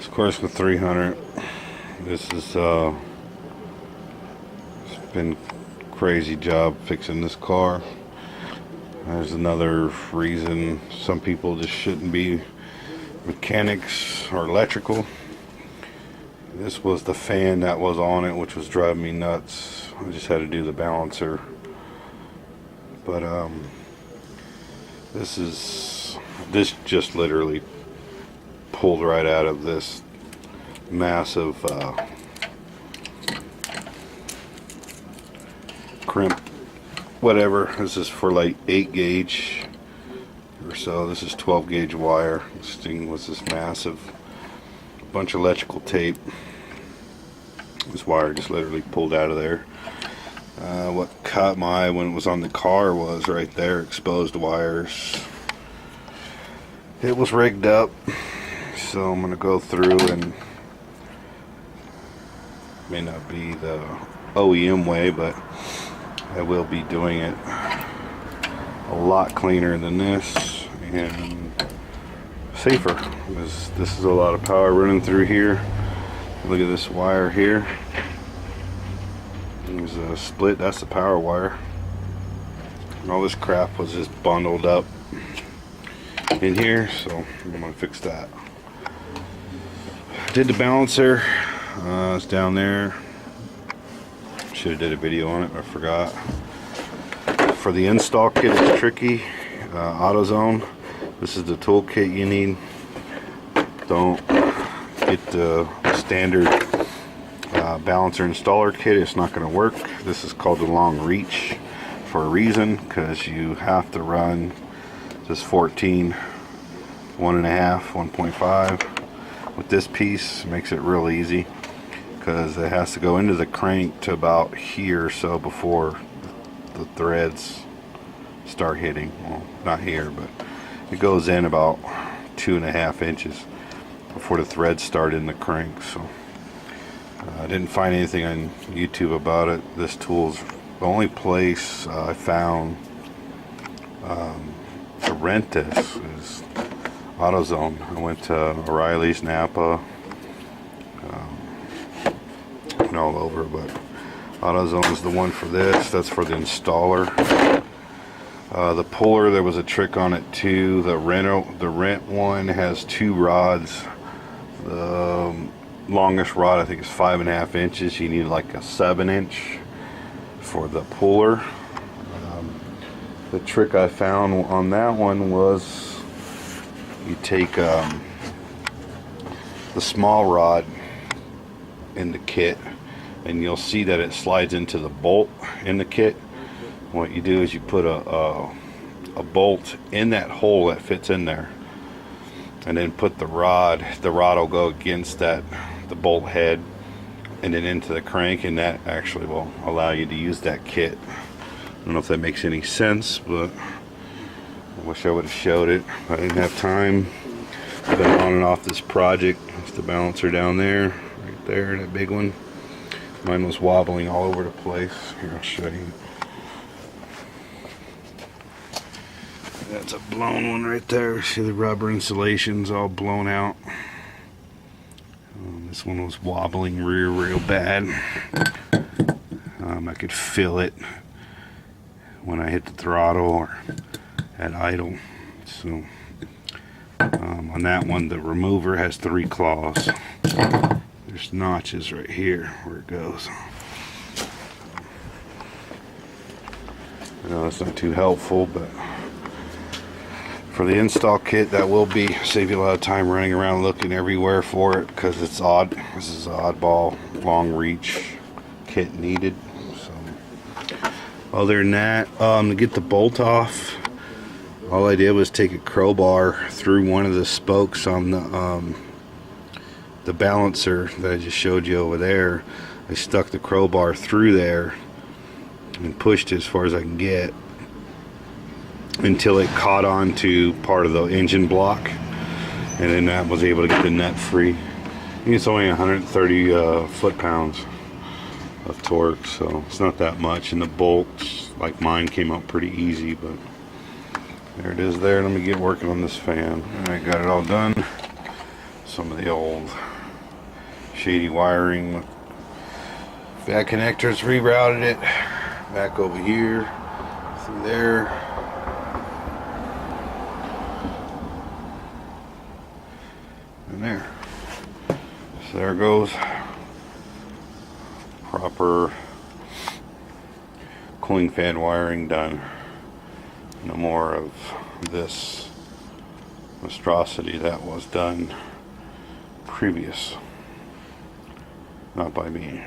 Chrysler 300. This is it's been crazy job fixing this car. There's another reason some people just shouldn't be mechanics or electrical. This was the fan that was on it, which was driving me nuts. I just had to do the balancer. But this just literally pulled right out of this massive crimp, whatever. This is for like 8 gauge or so. This is 12 gauge wire. This thing was this massive bunch of electrical tape. This wire just literally pulled out of there. What caught my eye when it was on the car was right there, exposed wires. It was rigged up, so I'm gonna go through, and may not be the OEM way, but I will be doing it a lot cleaner than this and safer, because this is a lot of power running through here. Look at this wire here. There's a split, that's the power wire. And all this crap was just bundled up in here, so I'm gonna fix that. Did the balancer. It's down there. Should have did a video on it, but I forgot. For the install kit, it's tricky. AutoZone. This is the toolkit you need. Don't get the standard balancer installer kit. It's not going to work. This is called the long reach for a reason, because you have to run this 14 1.5 1.5 with this piece. Makes it real easy, because it has to go into the crank to about here, so before the threads start hitting. Well, not here, but it goes in about 2.5 inches before the threads start in the crank. So I didn't find anything on YouTube about it. This tool's the only place I found to rent this is AutoZone. I went to O'Reilly's, Napa, and all over, but AutoZone is the one for this. That's for the installer. The puller, there was a trick on it too. The rent one has 2 rods. The longest rod I think is 5.5 inches. You need like a 7-inch for the puller. The trick I found on that one was you take the small rod in the kit, and you'll see that it slides into the bolt in the kit. What you do is you put a bolt in that hole that fits in there, and then put the rod will go against that, the bolt head, and then into the crank, and that actually will allow you to use that kit. I don't know if that makes any sense, but I wish I would have showed it. I didn't have time. I've been on and off this project. It's the balancer down there, right there, that big one. Mine was wobbling all over the place. Here, I'll show you. That's a blown one right there. See the rubber insulation's all blown out. This one was wobbling real bad. I could feel it when I hit the throttle or at idle. So on that one, the remover has 3 claws. There's notches right here where it goes. I know that's not too helpful, but for the install kit, that will be save you a lot of time running around looking everywhere for it, because it's odd. This is an oddball long reach kit needed. So other than that, to get the bolt off, all I did was take a crowbar through one of the spokes on the balancer that I just showed you over there. I stuck the crowbar through there and pushed it as far as I can get until it caught on to part of the engine block, and then that was able to get the nut free. I think it's only 130 foot-pounds of torque, so it's not that much, and the bolts, like mine, came out pretty easy, but there it is there. Let me get working on this fan. I got it all done. Some of the old shady wiring with bad connectors. Rerouted it back over here through there. And there. So there goes. Proper cooling fan wiring done. No more of this monstrosity that was done previous. Not by me.